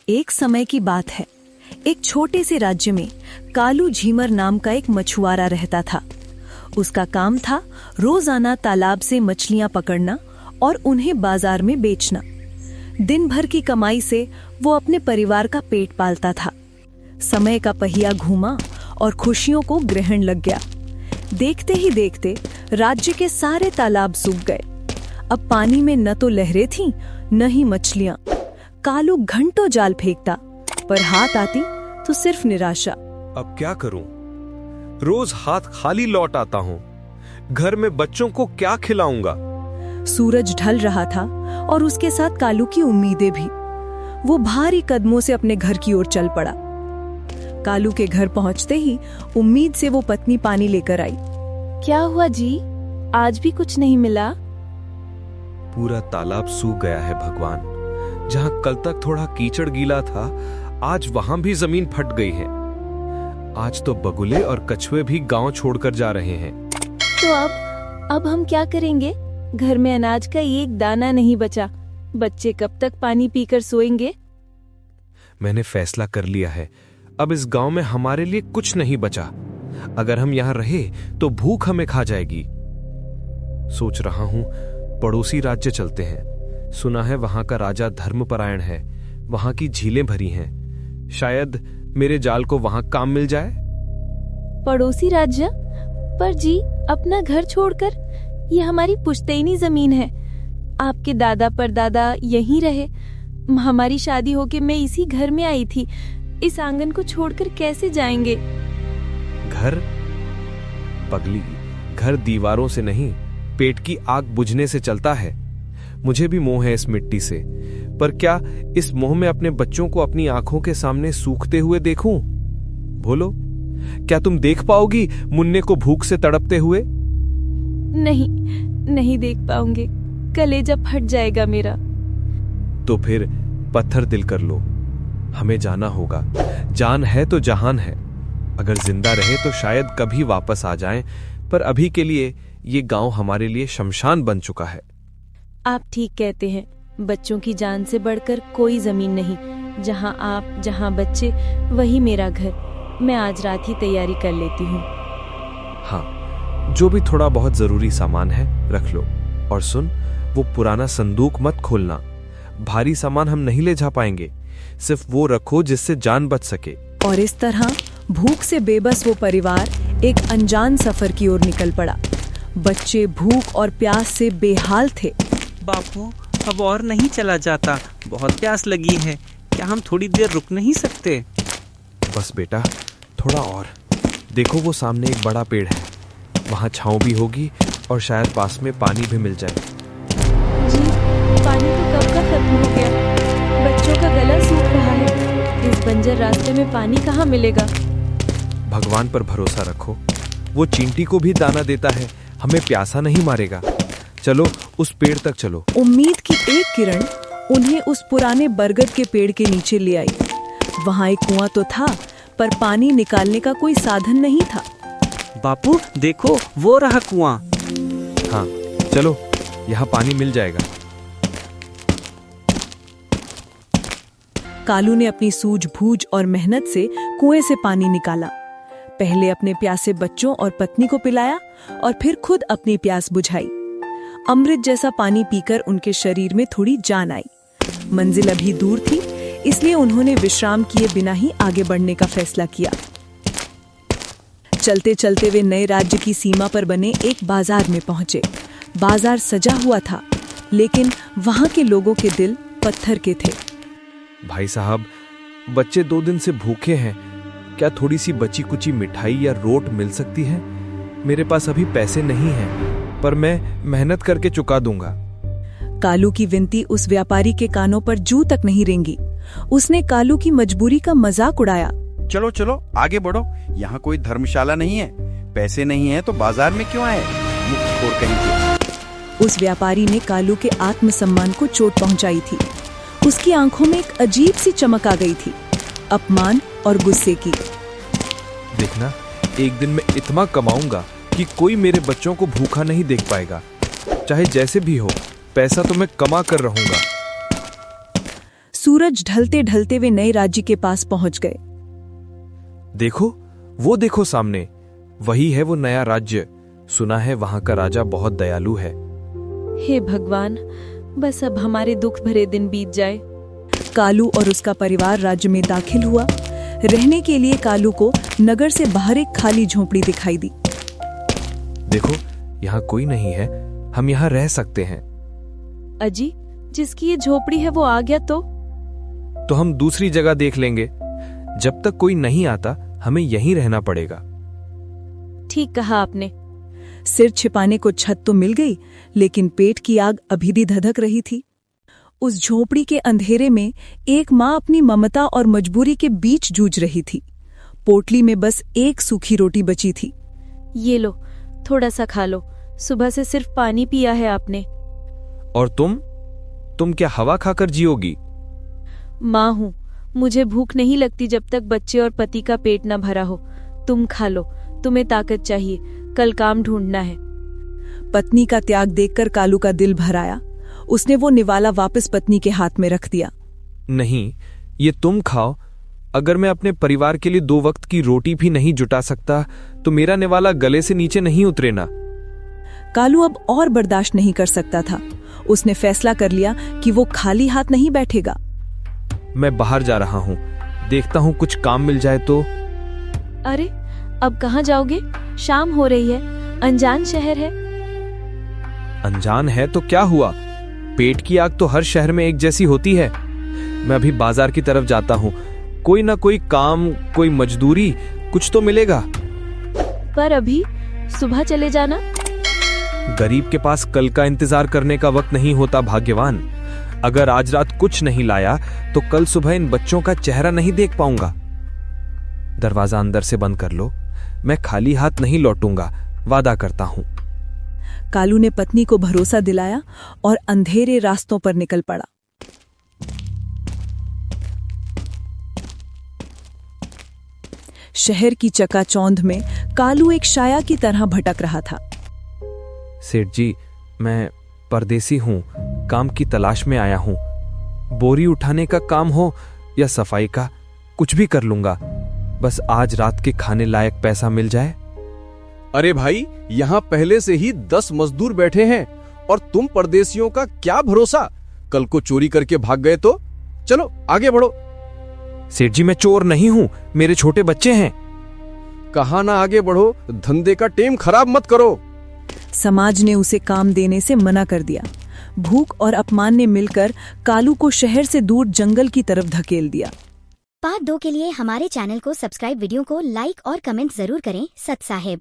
एक समय की बात है। एक छोटे से राज्य में कालू झीमर नाम का एक मछुआरा रहता था। उसका काम था रोजाना तालाब से मछलियां पकड़ना और उन्हें बाजार में बेचना। दिन भर की कमाई से वो अपने परिवार का पेट पालता था। समय का पहिया घूमा और खुशियों को ग्रहण लग गया। देखते ही देखते राज्य के सारे तालाब सूख गए। अब पानी में न तो लहरें थीं, न ही मछलियां। कालू घंटों जाल फेंकता, पर हाथ आती तो सिर्फ निराशा। अब क्या करूं? रोज हाथ खाली लौट आता हूं। घर में बच्चों को क्या खिलाऊंगा? सूरज ढल रहा था और उसके साथ कालू की उम्मीदें भी। वो भारी कदमों से अपने घर की ओर चल पड़ा। कालू के घर पहुंचते ही उम्मीद से वो पत्नी पानी लेकर आई। क्या हुआ जी? आज भी कुछ नहीं मिला? पूरा तालाब सूख गया है भगवान। जहां कल तक थोड़ा कीचड़ गीला था, आज वहां भी जमीन फट गई है। आज तो बगुले और कछुए भी गांव छोड़कर जा रहे हैं। तो अब हम क्या करेंगे? घर में अनाज का एक दाना नहीं बचा। बच्चे कब तक पानी पीकर सोएंगे? मैंने फैसला कर लिया है। अब इस गांव में हमारे लिए कुछ नहीं बचा। अगर हम यहां रहे तो भूख हमें खा जाएगी। सोच रहा हूं पड़ोसी राज्य चलते हैं। सुना है वहां का राजा धर्मपरायण है। वहां की झीलें भरी हैं। शायद मेरे जाल को वहां काम मिल जाए। पड़ोसी राज्य? पर जी, अपना घर छोड़कर? ये हमारी पुश्तैनी जमीन है। आपके दादा परदादा यहीं रहे। हमारी शादी होके मैं इसी घर में आई थी। इस आंगन को छोड़कर कैसे जाएंगे? घर? पगली, घर दीवारों से नहीं, पेट की आग बुझने से चलता है। मुझे भी मोह है इस मिट्टी से, पर क्या इस मोह में अपने बच्चों को अपनी आंखों के सामने सूखते हुए देखूं? बोलो, क्या तुम देख पाओगी मुन्ने को भूख से तड़पते हुए? नहीं देख पाऊंगे। कलेजा फट जाएगा मेरा। तो फिर पत्थर दिल कर लो। हमें जाना होगा। जान है तो जहान है। अगर जिंदा रहे तो शायद कभी वापस आ जाएं, पर अभी के लिए ये गांव हमारे लिए शमशान बन चुका है। आप ठीक कहते हैं। बच्चों की जान से बढ़कर कोई जमीन नहीं। जहां आप, जहां बच्चे, वही मेरा घर। मैं आज रात ही तैयारी कर लेती हूँ। हाँ, जो भी थोड़ा बहुत जरूरी सामान है रख लो। और सुन, वो पुराना संदूक मत खोलना। भारी सामान हम नहीं ले जा पाएंगे। सिर्फ वो रखो जिससे जान बच सके। और इस तरह भूख से बेबस वो परिवार एक अनजान सफर की ओर निकल पड़ा। बच्चे भूख और प्यास से बेहाल थे। बापू, अब और नहीं चला जाता। बहुत प्यास लगी है। क्या हम थोड़ी देर रुक नहीं सकते? बस बेटा, थोड़ा और। देखो, वो सामने एक बड़ा पेड़ है। वहाँ छांव भी होगी और शायद पास में पानी भी मिल जाए। जी, पानी तो कब का खत्म हो गया। बच्चों का गला सूख रहा है। इस बंजर रास्ते में पानी कहाँ मिलेगा? भगवान पर भरोसा रखो। वो चींटी को भी दाना देता है। हमें प्यासा नहीं मारेगा। चलो, उस पेड़ तक चलो। उम्मीद की एक किरण उन्हें उस पुराने बरगद के पेड़ के नीचे ले आई। वहाँ एक कुआं तो था, पर पानी निकालने का कोई साधन नहीं था। बापू देखो, वो रहा कुआं। हाँ, चलो, यहाँ पानी मिल जाएगा। कालू ने अपनी सूझबूझ और मेहनत से कुएं से पानी निकाला। पहले अपने प्यासे बच्चों और पत्नी को पिलाया और फिर खुद अपनी प्यास बुझाई। अमृत जैसा पानी पीकर उनके शरीर में थोड़ी जान आई। मंजिल अभी दूर थी, इसलिए उन्होंने विश्राम किए बिना ही आगे बढ़ने का फैसला किया। चलते चलते वे नए राज्य की सीमा पर बने एक बाजार में पहुंचे। बाजार सजा हुआ था, लेकिन वहां के लोगों के दिल पत्थर के थे। भाई साहब, बच्चे 2 दिन से भूखे हैं। क्या थोड़ी सी बची कुची मिठाई या रोट मिल सकती है? मेरे पास अभी पैसे नहीं हैं, पर मैं मेहनत करके चुका दूंगा। कालू की विनती उस व्यापारी के कानों पर जू तक नहीं रेंगी। उसने कालू की मजबूरी का मजाक उड़ाया। चलो चलो, आगे बढ़ो। यहाँ कोई धर्मशाला नहीं है। पैसे नहीं है तो बाजार में क्यों आए? मुफ्तखोर कहीं के। उस व्यापारी ने कालू के आत्मसम्मान को चोट पहुंचाई थी। उसकी आंखों में एक अजीब सी चमक आ गई थी, अपमान और गुस्से की। देखना, एक दिन मैं इतना कमाऊंगा कि कोई मेरे बच्चों को भूखा नहीं देख पाएगा। चाहे जैसे भी हो, पैसा तो मैं कमा कर रहूंगा। सूरज ढलते ढलते वे नए राज्य के पास पहुंच गए। वो देखो सामने, वही है वो नया राज्य। सुना है वहां का राजा बहुत दयालु है। हे भगवान, बस अब हमारे दुख भरे दिन बीत जाए। कालू और उसका परिवार राज्य में दाखिल हुआ। रहने के लिए कालू को नगर से बाहर एक खाली झोपड़ी दिखाई दी। देखो, यहाँ कोई नहीं है, हम यहाँ रह सकते हैं। अजी, जिसकी ये झोपड़ी है वो आ गया तो हम दूसरी जगह देख लेंगे। जब तक कोई नहीं आता हमें यहीं रहना पड़ेगा। ठीक कहा आपने। सिर छिपाने को छत तो मिल गई, लेकिन पेट की आग अभी भी धधक रही थी। उस झोपड़ी के अंधेरे में एक माँ अपनी ममता और मजबूरी के बीच जूझ रही थी। पोटली में बस एक सूखी रोटी बची थी। ये लो, थोड़ा सा खा लो, सुबह से सिर्फ पानी पिया है आपने। और तुम क्या हवा खाकर जियोगी? माँ हूँ, मुझे भूख नहीं लगती जब तक बच्चे और पति का पेट न भरा हो। तुम खा लो, तुम्हें ताकत चाहिए, कल काम ढूंढना है। पत्नी का त्याग देखकर कालू का दिल भर आया। उसने वो निवाला वापस पत्नी के हाथ में रख दिया। नहीं, ये तुम खाओ। अगर मैं अपने परिवार के लिए 2 वक्त की रोटी भी नहीं जुटा सकता तो मेरा निवाला गले से नीचे नहीं उतरे ना। कालू अब और बर्दाश्त नहीं कर सकता था। उसने फैसला कर लिया कि वो खाली हाथ नहीं बैठेगा। मैं बाहर जा रहा हूँ, देखता हूँ कुछ काम मिल जाए तो। अरे, अब कहाँ जाओगे? शाम हो रही है, अनजान शहर है। अनजान है तो क्या हुआ? पेट की आग तो हर शहर में एक जैसी होती है। मैं अभी बाजार की तरफ जाता हूँ, कोई ना कोई काम, कोई मजदूरी, कुछ तो मिलेगा। पर अभी सुबह चले जाना। गरीब के पास कल का इंतजार करने का वक्त नहीं होता भाग्यवान। अगर आज रात कुछ नहीं लाया तो कल सुबह इन बच्चों का चेहरा नहीं देख पाऊंगा। दरवाजा अंदर से बंद कर लो, मैं खाली हाथ नहीं लौटूंगा, वादा करता हूं। कालू ने पत्नी को भरोसा दिलाया और अंधेरे रास्तों पर निकल पड़ा। शहर की चकाचौंध में कालू एक शाया की तरह भटक रहा था। सेठ जी, मैं परदेसी हूं, काम की तलाश में आया हूं। बोरी उठाने का काम हो या सफाई का, कुछ भी कर लूंगा, बस आज रात के खाने लायक पैसा मिल जाए। अरे भाई, यहाँ पहले से ही 10 मजदूर बैठे हैं और तुम परदेसियों का क्या भरोसा, कल को चोरी करके भाग गए तो? चलो आगे बढ़ो। सेठ जी, मैं चोर नहीं हूं, मेरे छोटे बच्चे हैं। कहा ना आगे बढ़ो, धंधे का टेम खराब मत करो। समाज ने उसे काम देने से मना कर दिया। भूख और अपमान ने मिलकर कालू को शहर से दूर जंगल की तरफ धकेल दिया। पार्ट 2 के लिए हमारे चैनल को सब्सक्राइब, वीडियो को लाइक और कमेंट जरूर करें। सत साहेब।